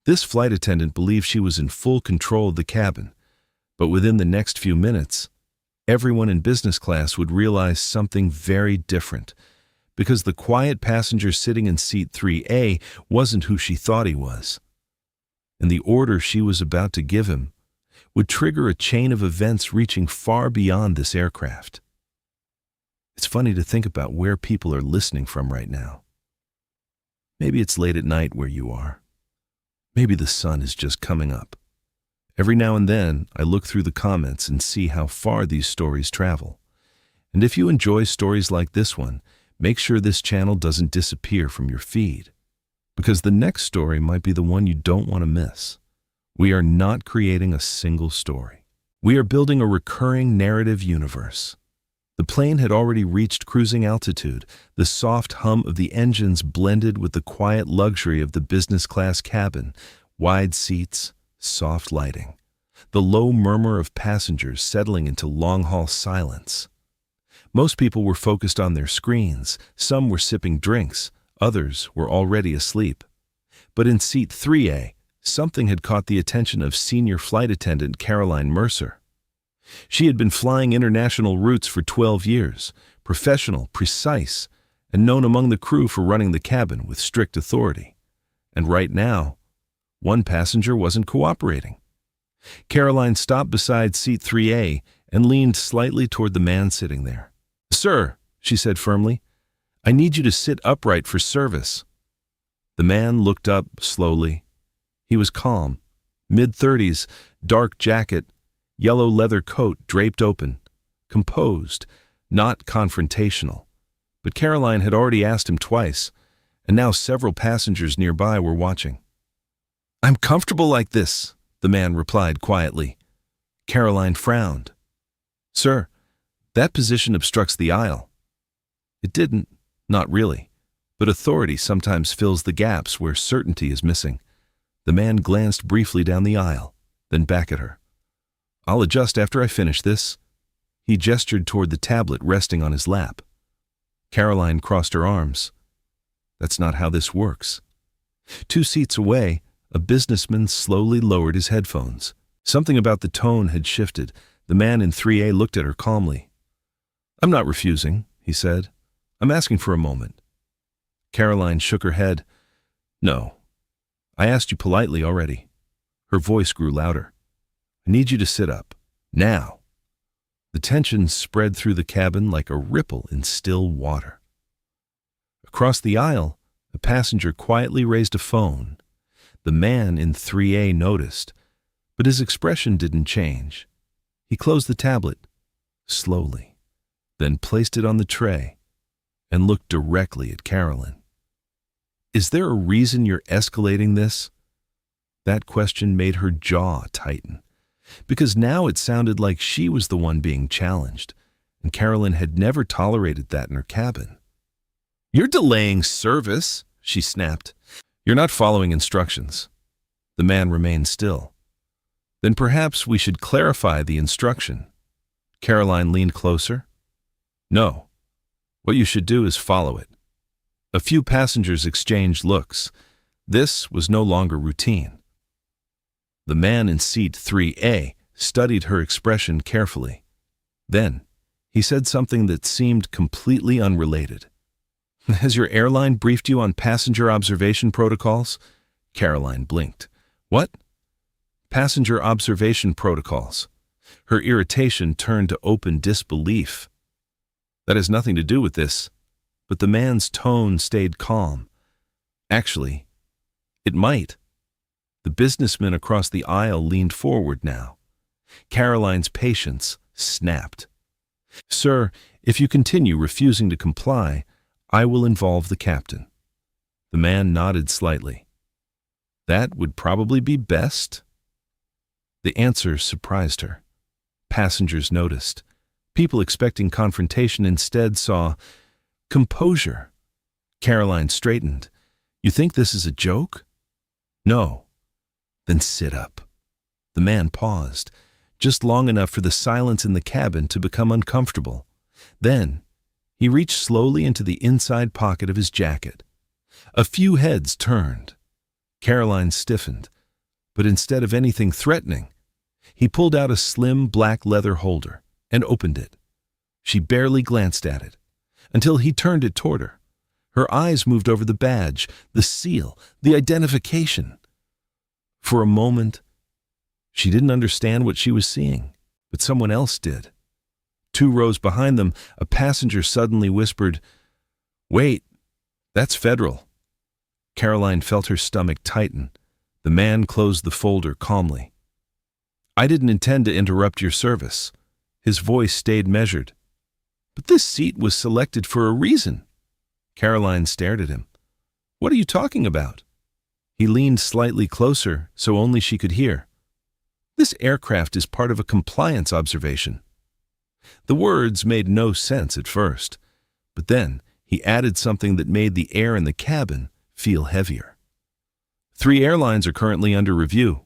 This flight attendant believed she was in full control of the cabin, but within the next few minutes, everyone in business class would realize something very different, because the quiet passenger sitting in seat 3A wasn't who she thought he was. And the order she was about to give him would trigger a chain of events reaching far beyond this aircraft. It's funny to think about where people are listening from right now. Maybe it's late at night where you are. Maybe the sun is just coming up. Every now and then, I look through the comments and see how far these stories travel. And if you enjoy stories like this one, make sure this channel doesn't disappear from your feed, because the next story might be the one you don't want to miss. We are not creating a single story. We are building a recurring narrative universe. The plane had already reached cruising altitude. The soft hum of the engines blended with the quiet luxury of the business class cabin, wide seats, soft lighting, the low murmur of passengers settling into long-haul silence. Most people were focused on their screens. Some were sipping drinks. Others were already asleep. But in seat 3A, something had caught the attention of senior flight attendant Caroline Mercer. She had been flying international routes for 12 years, professional, precise, and known among the crew for running the cabin with strict authority. And right now, one passenger wasn't cooperating. Caroline stopped beside seat 3A and leaned slightly toward the man sitting there. "Sir," she said firmly, "I need you to sit upright for service." The man looked up slowly. He was calm, mid-30s, dark jacket, yellow leather coat draped open, composed, not confrontational. But Caroline had already asked him twice, and now several passengers nearby were watching. "I'm comfortable like this," the man replied quietly. Caroline frowned. "Sir, that position obstructs the aisle." It didn't, not really, but authority sometimes fills the gaps where certainty is missing. The man glanced briefly down the aisle, then back at her. "I'll adjust after I finish this." He gestured toward the tablet resting on his lap. Caroline crossed her arms. "That's not how this works." 2 seats away, a businessman slowly lowered his headphones. Something about the tone had shifted. The man in 3A looked at her calmly. "I'm not refusing," he said. "I'm asking for a moment." Caroline shook her head. "No. I asked you politely already." Her voice grew louder. "I need you to sit up. Now." The tension spread through the cabin like a ripple in still water. Across the aisle, a passenger quietly raised a phone. The man in 3A noticed, but his expression didn't change. He closed the tablet, slowly, then placed it on the tray and looked directly at Caroline. "Is there a reason you're escalating this?" That question made her jaw tighten, because now it sounded like she was the one being challenged, and Caroline had never tolerated that in her cabin. "You're delaying service," she snapped. "You're not following instructions." The man remained still. "Then perhaps we should clarify the instruction." Caroline leaned closer. "No. What you should do is follow it." A few passengers exchanged looks. This was no longer routine. The man in seat 3A studied her expression carefully. Then, he said something that seemed completely unrelated. "Has your airline briefed you on passenger observation protocols?" Caroline blinked. "What?" "Passenger observation protocols." Her irritation turned to open disbelief. "That has nothing to do with this." But the man's tone stayed calm. "Actually, it might." The businessman across the aisle leaned forward now. Caroline's patience snapped. "Sir, if you continue refusing to comply, I will involve the captain." The man nodded slightly. "That would probably be best." The answer surprised her. Passengers noticed. People expecting confrontation instead saw composure. Caroline straightened. "You think this is a joke?" "No." "Then sit up." The man paused, just long enough for the silence in the cabin to become uncomfortable. Then, he reached slowly into the inside pocket of his jacket. A few heads turned. Caroline stiffened, But instead of anything threatening, he pulled out a slim black leather holder and opened it. She barely glanced at it until he turned it toward her. Her eyes moved over the badge, the seal, the identification. For a moment, she didn't understand what she was seeing, but someone else did. 2 rows behind them, a passenger suddenly whispered, "Wait, that's Federal." Caroline felt her stomach tighten. The man closed the folder calmly. "I didn't intend to interrupt your service." His voice stayed measured. "But this seat was selected for a reason." Caroline stared at him. "What are you talking about?" He leaned slightly closer so only she could hear. "This aircraft is part of a compliance observation." The words made no sense at first, but then he added something that made the air in the cabin feel heavier. 3 airlines are currently under review."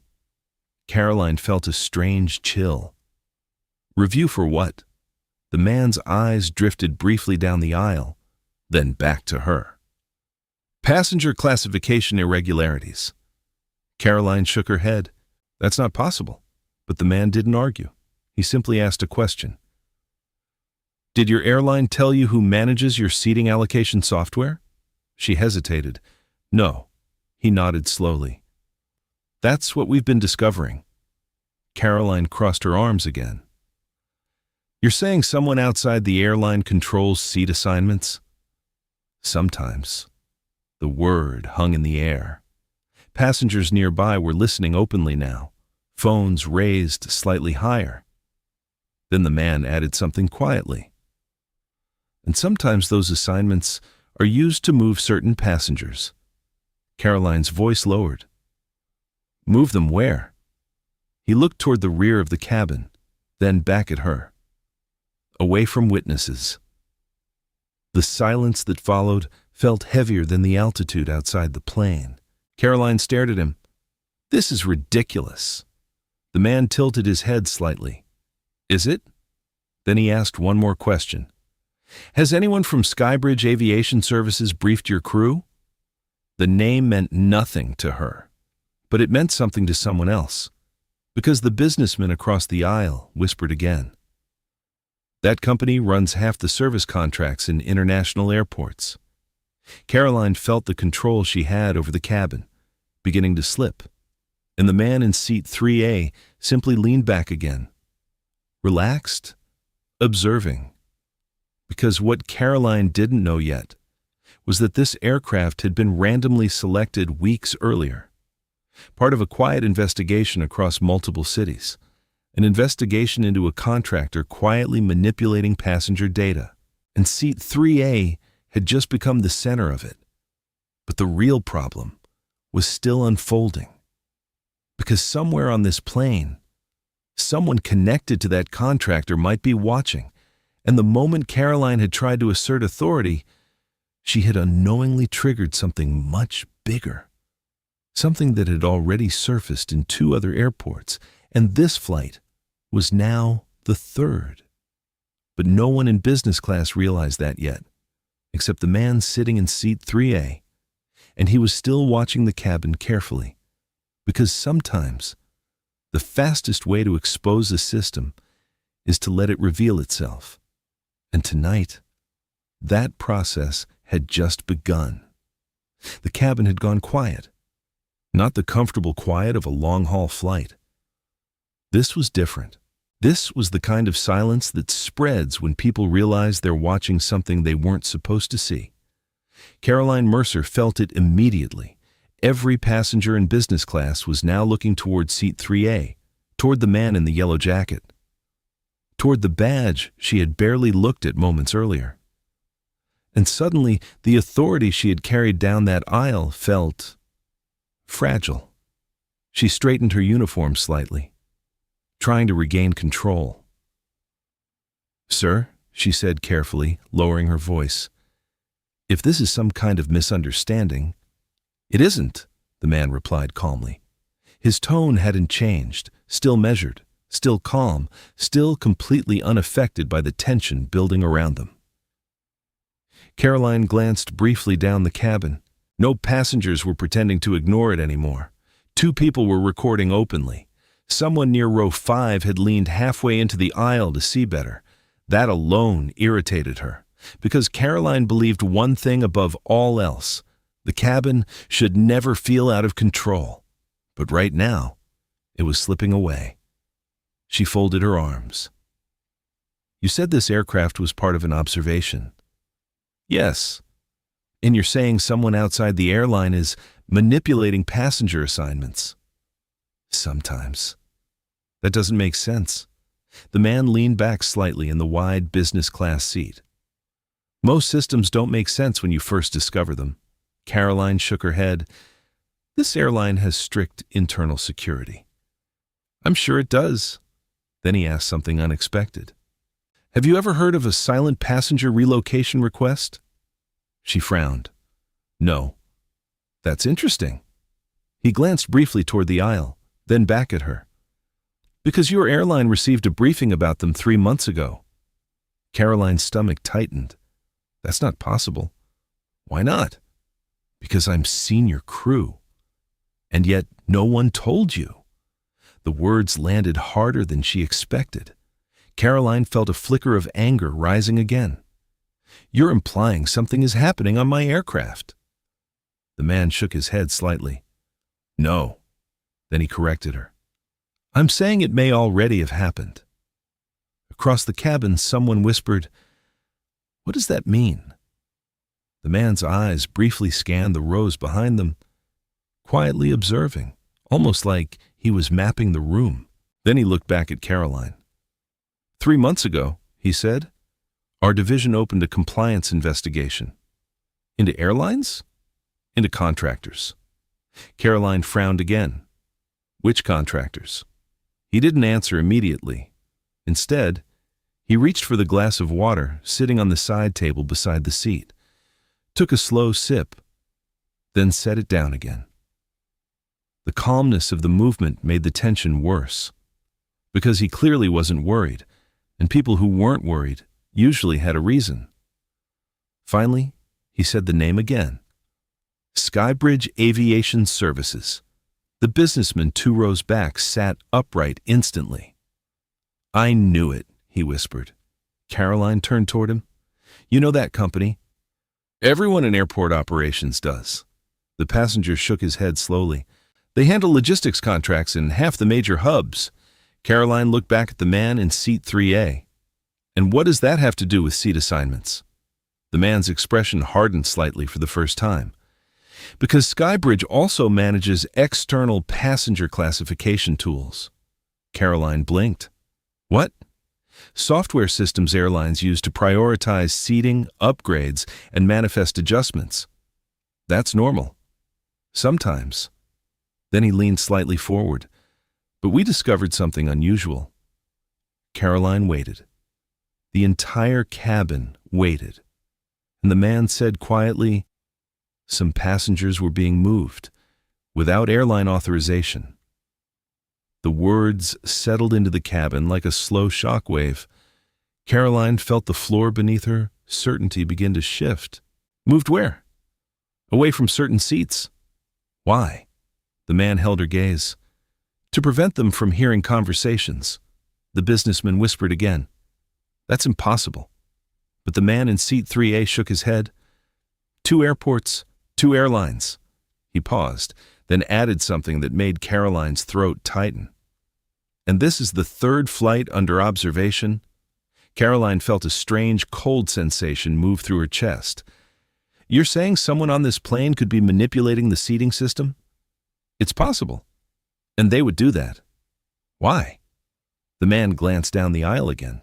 Caroline felt a strange chill. Review for what? The man's eyes drifted briefly down the aisle, then back to her. "Passenger classification irregularities." Caroline shook her head. "That's not possible." But the man didn't argue. He simply asked a question. "Did your airline tell you who manages your seating allocation software?" She hesitated. "No." He nodded slowly. "That's what we've been discovering." Caroline crossed her arms again. "You're saying someone outside the airline controls seat assignments?" "Sometimes." The word hung in the air. Passengers nearby were listening openly now, phones raised slightly higher. Then the man added something quietly. "And sometimes those assignments are used to move certain passengers." Caroline's voice lowered. "Move them where?" He looked toward the rear of the cabin, then back at her. "Away from witnesses." The silence that followed felt heavier than the altitude outside the plane. Caroline stared at him. "This is ridiculous." The man tilted his head slightly. "Is it?" Then he asked one more question. "Has anyone from Skybridge Aviation Services briefed your crew?" The name meant nothing to her, but it meant something to someone else, because the businessman across the aisle whispered again. "That company runs half the service contracts in international airports." Caroline felt the control she had over the cabin beginning to slip, and the man in seat 3A simply leaned back again, relaxed, observing. Because what Caroline didn't know yet was that this aircraft had been randomly selected weeks earlier, part of a quiet investigation across multiple cities, an investigation into a contractor quietly manipulating passenger data, and seat 3A had just become the center of it. But the real problem was still unfolding, because somewhere on this plane, someone connected to that contractor might be watching, and the moment Caroline had tried to assert authority, she had unknowingly triggered something much bigger, something that had already surfaced in 2 other airports, and this flight was now the 3rd. But no one in business class realized that yet, except the man sitting in seat 3A, and he was still watching the cabin carefully, because sometimes the fastest way to expose a system is to let it reveal itself. And tonight, that process had just begun. The cabin had gone quiet, not the comfortable quiet of a long-haul flight. This was different. This was the kind of silence that spreads when people realize they're watching something they weren't supposed to see. Caroline Mercer felt it immediately. Every passenger in business class was now looking toward seat 3A, toward the man in the yellow jacket, toward the badge she had barely looked at moments earlier. And suddenly, the authority she had carried down that aisle felt fragile. She straightened her uniform slightly, trying to regain control. "Sir," she said carefully, lowering her voice, "if this is some kind of misunderstanding—" "It isn't," the man replied calmly. His tone hadn't changed, still measured, still calm, still completely unaffected by the tension building around them. Caroline glanced briefly down the cabin. No passengers were pretending to ignore it anymore. Two people were recording openly. Someone near row 5 had leaned halfway into the aisle to see better. That alone irritated her, because Caroline believed one thing above all else: the cabin should never feel out of control. But right now, it was slipping away. She folded her arms. "You said this aircraft was part of an observation." "Yes. And you're saying someone outside the airline is manipulating passenger assignments?" "Sometimes." "That doesn't make sense." The man leaned back slightly in the wide business class seat. "Most systems don't make sense when you first discover them." Caroline shook her head. "This airline has strict internal security." "I'm sure it does." Then he asked something unexpected. "Have you ever heard of a silent passenger relocation request?" She frowned. "No." "That's interesting." He glanced briefly toward the aisle, then back at her. "Because your airline received a briefing about them 3 months ago." Caroline's stomach tightened. "That's not possible." "Why not?" "Because I'm senior crew." "And yet no one told you." The words landed harder than she expected. Caroline felt a flicker of anger rising again. "You're implying something is happening on my aircraft." The man shook his head slightly. "No." Then he corrected her. "I'm saying it may already have happened." Across the cabin, someone whispered, "What does that mean?" The man's eyes briefly scanned the rows behind them, quietly observing, almost like he was mapping the room. Then he looked back at Caroline. 3 months ago," he said, "our division opened a compliance investigation." "Into airlines?" "Into contractors." Caroline frowned again. "Which contractors?" He didn't answer immediately. Instead, he reached for the glass of water sitting on the side table beside the seat, took a slow sip, then set it down again. The calmness of the movement made the tension worse, because he clearly wasn't worried, and people who weren't worried usually had a reason. Finally, he said the name again. Skybridge Aviation Services. The businessman 2 rows back sat upright instantly. "I knew it," he whispered. Caroline turned toward him. "You know that company?" "Everyone in airport operations does." The passenger shook his head slowly. "They handle logistics contracts in half the major hubs." Caroline looked back at the man in seat 3A. "And what does that have to do with seat assignments?" The man's expression hardened slightly for the first time. "Because Skybridge also manages external passenger classification tools." Caroline blinked. "What?" "Software systems airlines use to prioritize seating, upgrades, and manifest adjustments. That's normal. Sometimes." Then he leaned slightly forward. "But we discovered something unusual." Caroline waited. The entire cabin waited. And the man said quietly, "Some passengers were being moved, without airline authorization." The words settled into the cabin like a slow shockwave. Caroline felt the floor beneath her certainty begin to shift. "Moved where?" "Away from certain seats." "Why?" The man held her gaze. "To prevent them from hearing conversations." The businessman whispered again. "That's impossible." But the man in seat 3A shook his head. 2 airports, 2 airlines." He paused, then added something that made Caroline's throat tighten. "And this is the 3rd flight under observation?" Caroline felt a strange, cold sensation move through her chest. "You're saying someone on this plane could be manipulating the seating system?" "It's possible. And they would do that." "Why?" The man glanced down the aisle again.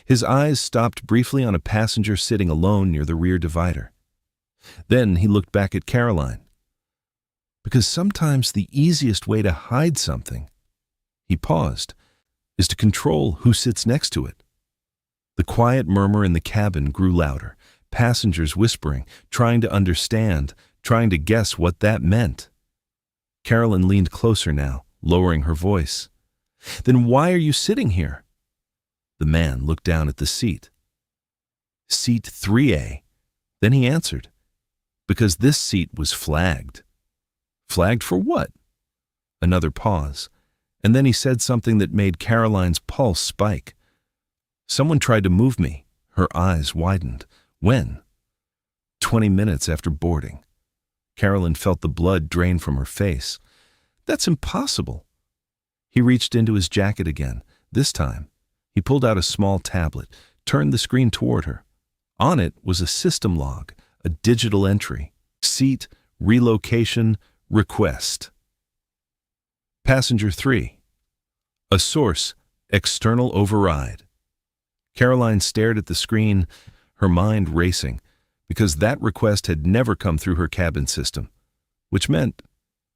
His eyes stopped briefly on a passenger sitting alone near the rear divider. Then he looked back at Caroline. "Because sometimes the easiest way to hide something," he paused, "is to control who sits next to it." The quiet murmur in the cabin grew louder, passengers whispering, trying to understand, trying to guess what that meant. Caroline leaned closer now, lowering her voice. "Then why are you sitting here?" The man looked down at the seat. "Seat 3A. Then he answered. "Because this seat was flagged." "Flagged for what?" Another pause, and then he said something that made Caroline's pulse spike. "Someone tried to move me." Her eyes widened. "When?" 20 minutes after boarding. Caroline felt the blood drain from her face. "That's impossible." He reached into his jacket again. This time, he pulled out a small tablet, turned the screen toward her. On it was a system log, a digital entry. Seat, relocation, request. Passenger 3. A source, external override. Caroline stared at the screen, her mind racing, because that request had never come through her cabin system, which meant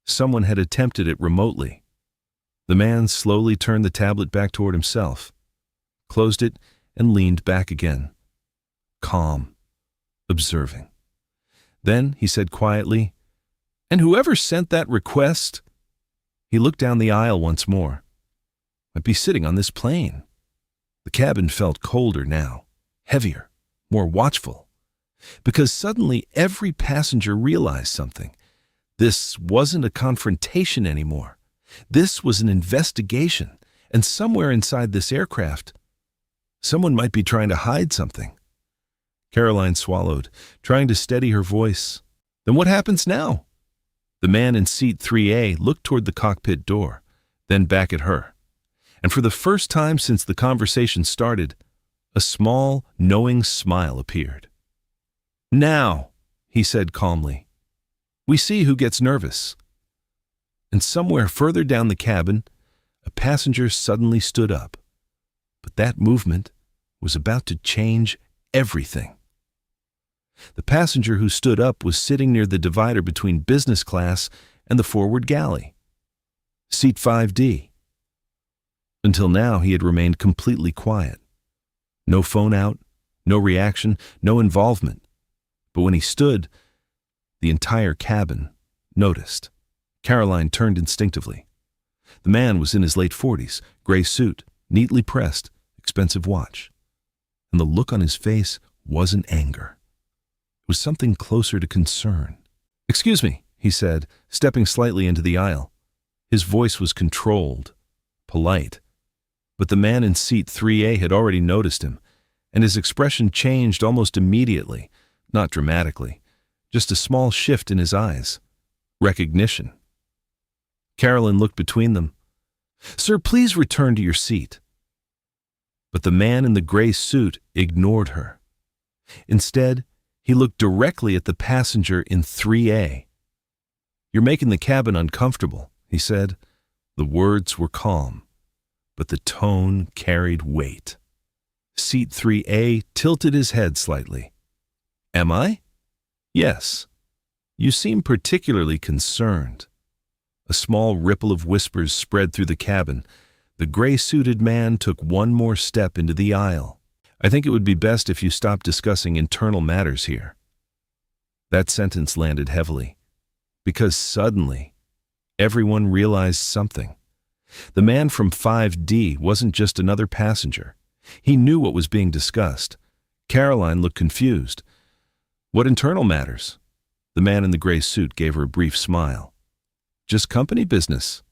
someone had attempted it remotely. The man slowly turned the tablet back toward himself, closed it, and leaned back again. Calm, observing. Then he said quietly, "And whoever sent that request—" He looked down the aisle once more. "Might be sitting on this plane." The cabin felt colder now, heavier, more watchful, because suddenly every passenger realized something. This wasn't a confrontation anymore. This was an investigation, and somewhere inside this aircraft, someone might be trying to hide something. Caroline swallowed, trying to steady her voice. "Then what happens now?" The man in seat 3A looked toward the cockpit door, then back at her. And for the first time since the conversation started, a small, knowing smile appeared. "Now," he said calmly, "we see who gets nervous." And somewhere further down the cabin, a passenger suddenly stood up. But that movement was about to change everything. The passenger who stood up was sitting near the divider between business class and the forward galley. Seat 5D. Until now, he had remained completely quiet. No phone out, no reaction, no involvement. But when he stood, the entire cabin noticed. Caroline turned instinctively. The man was in his late 40s, gray suit, neatly pressed, expensive watch. And the look on his face wasn't anger. It was something closer to concern. "Excuse me," he said, stepping slightly into the aisle. His voice was controlled, polite. But the man in seat 3A had already noticed him, and his expression changed almost immediately, not dramatically, just a small shift in his eyes. Recognition. Caroline looked between them. "Sir, please return to your seat." But the man in the gray suit ignored her. Instead, he looked directly at the passenger in 3A. "You're making the cabin uncomfortable," he said. The words were calm, but the tone carried weight. Seat 3A tilted his head slightly. "Am I?" "Yes. You seem particularly concerned." A small ripple of whispers spread through the cabin. The gray-suited man took one more step into the aisle. "I think it would be best if you stopped discussing internal matters here." That sentence landed heavily, because suddenly, everyone realized something. The man from 5D wasn't just another passenger. He knew what was being discussed. Caroline looked confused. "What internal matters?" The man in the gray suit gave her a brief smile. "Just company business."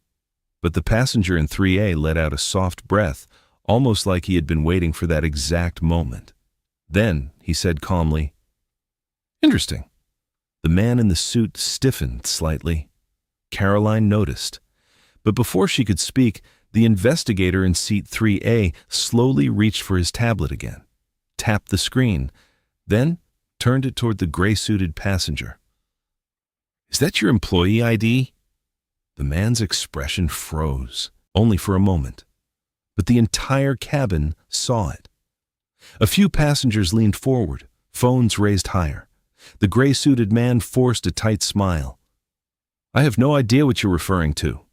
But the passenger in 3A let out a soft breath, almost like he had been waiting for that exact moment. Then he said calmly, "Interesting." The man in the suit stiffened slightly. Caroline noticed. But before she could speak, the investigator in seat 3A slowly reached for his tablet again, tapped the screen, then turned it toward the gray-suited passenger. "Is that your employee ID?" The man's expression froze, only for a moment. But the entire cabin saw it. A few passengers leaned forward, phones raised higher. The gray-suited man forced a tight smile. "I have no idea what you're referring to."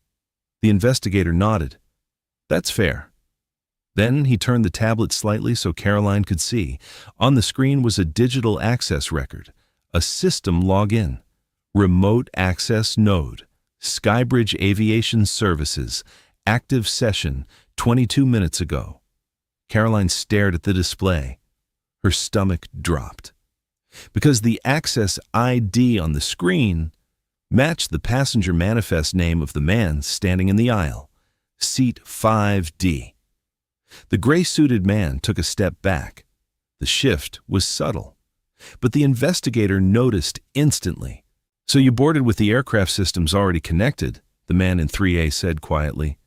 The investigator nodded. "That's fair." Then he turned the tablet slightly so Caroline could see. On the screen was a digital access record, a system login, remote access node, Skybridge Aviation Services, active session 22 minutes ago. Caroline stared at the display. Her stomach dropped. Because the access ID on the screen matched the passenger manifest name of the man standing in the aisle, seat 5D. The gray-suited man took a step back. The shift was subtle, but the investigator noticed instantly. "So you boarded with the aircraft systems already connected," the man in 3A said quietly.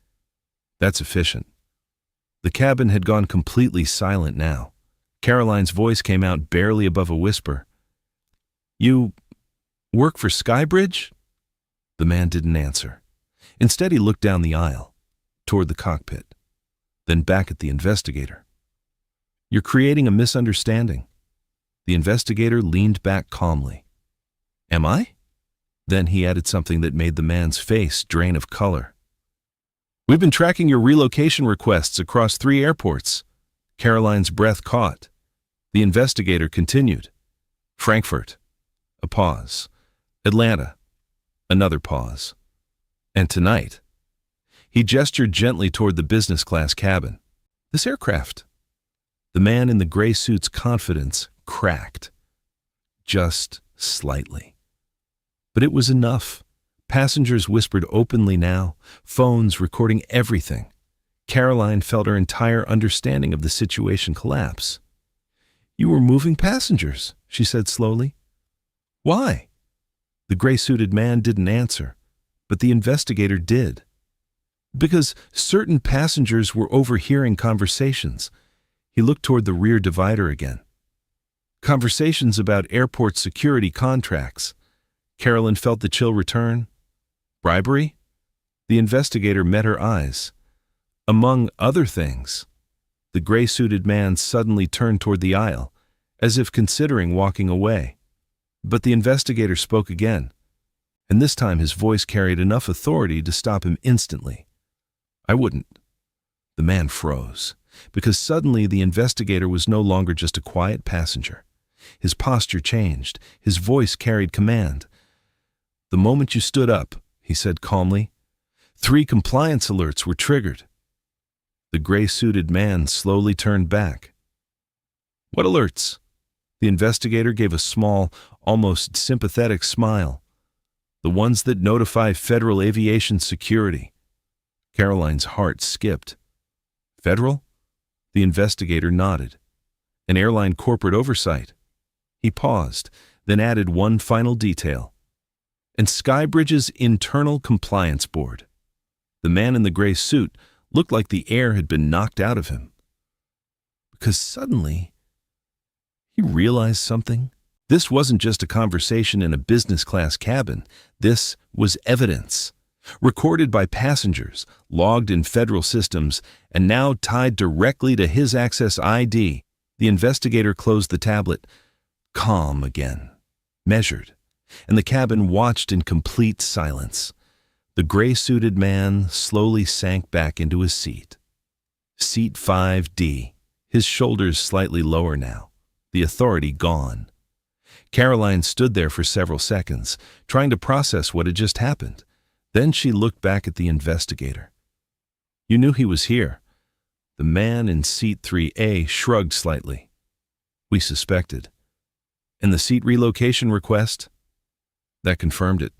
"That's efficient." The cabin had gone completely silent now. Caroline's voice came out barely above a whisper. "You work for Skybridge?" The man didn't answer. Instead, he looked down the aisle, toward the cockpit, then back at the investigator. "You're creating a misunderstanding." The investigator leaned back calmly. "Am I?" Then he added something that made the man's face drain of color. "We've been tracking your relocation requests across 3 airports." Caroline's breath caught. The investigator continued. "Frankfurt." A pause. "Atlanta." Another pause. "And tonight." He gestured gently toward the business class cabin. "This aircraft." The man in the gray suit's confidence cracked. Just slightly. But it was enough. Passengers whispered openly now, phones recording everything. Caroline felt her entire understanding of the situation collapse. "You were moving passengers," she said slowly. "Why?" The gray-suited man didn't answer, but the investigator did. "Because certain passengers were overhearing conversations." He looked toward the rear divider again. "Conversations about airport security contracts." Caroline felt the chill return. "Bribery?" The investigator met her eyes. "Among other things." The gray-suited man suddenly turned toward the aisle, as if considering walking away. But the investigator spoke again, and this time his voice carried enough authority to stop him instantly. "I wouldn't." The man froze, because suddenly the investigator was no longer just a quiet passenger. His posture changed. His voice carried command. "The moment you stood up," he said calmly, 3 compliance alerts were triggered." The gray-suited man slowly turned back. "What alerts?" The investigator gave a small, almost sympathetic smile. "The ones that notify Federal Aviation Security." Caroline's heart skipped. "Federal?" The investigator nodded. "An airline corporate oversight." He paused, then added one final detail. "And Skybridge's Internal Compliance Board." The man in the gray suit looked like the air had been knocked out of him. Because suddenly, he realized something. This wasn't just a conversation in a business class cabin. This was evidence, recorded by passengers, logged in federal systems, and now tied directly to his access ID. The investigator closed the tablet, calm again, measured, and the cabin watched in complete silence. The gray-suited man slowly sank back into his seat. Seat 5D, his shoulders slightly lower now, the authority gone. Caroline stood there for several seconds, trying to process what had just happened. Then she looked back at the investigator. "You knew he was here." The man in seat 3A shrugged slightly. "We suspected." "And the seat relocation request?" That confirmed it.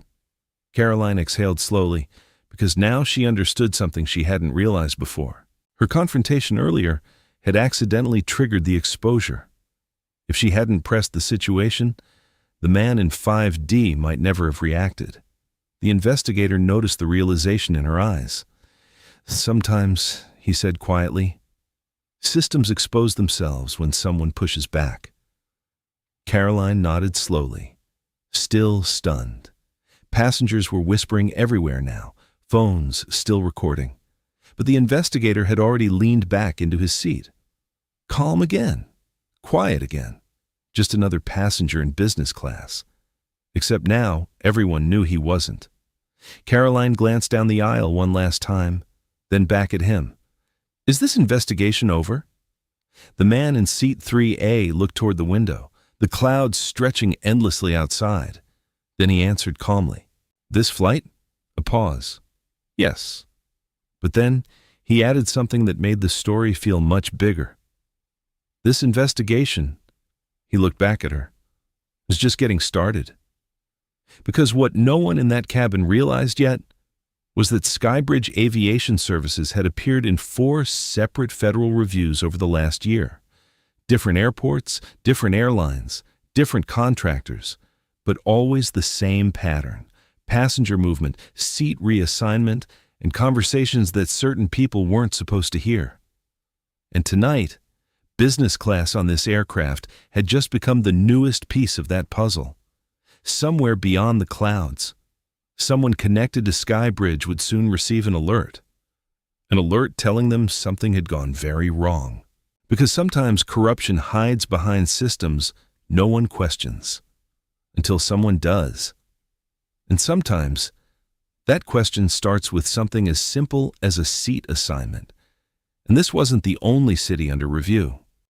Caroline exhaled slowly, because now she understood something she hadn't realized before. Her confrontation earlier had accidentally triggered the exposure. If she hadn't pressed the situation, the man in 5D might never have reacted. The investigator noticed the realization in her eyes. "Sometimes," he said quietly, "systems expose themselves when someone pushes back." Caroline nodded slowly, still stunned. Passengers were whispering everywhere now, phones still recording. But the investigator had already leaned back into his seat. Calm again, quiet again, just another passenger in business class. Except now, everyone knew he wasn't. Caroline glanced down the aisle one last time, then back at him. "Is this investigation over?" The man in seat 3A looked toward the window, the clouds stretching endlessly outside. Then he answered calmly. "This flight?" A pause. "Yes." But then he added something that made the story feel much bigger. "This investigation," he looked back at her, "is just getting started." Because what no one in that cabin realized yet was that Skybridge Aviation Services had appeared in 4 separate federal reviews over the last year. Different airports, different airlines, different contractors, but always the same pattern: passenger movement, seat reassignment, and conversations that certain people weren't supposed to hear. And tonight, business class on this aircraft had just become the newest piece of that puzzle. Somewhere beyond the clouds, someone connected to Skybridge would soon receive an alert telling them something had gone very wrong. Because sometimes corruption hides behind systems no one questions, until someone does. And sometimes, that question starts with something as simple as a seat assignment. And this wasn't the only city under review.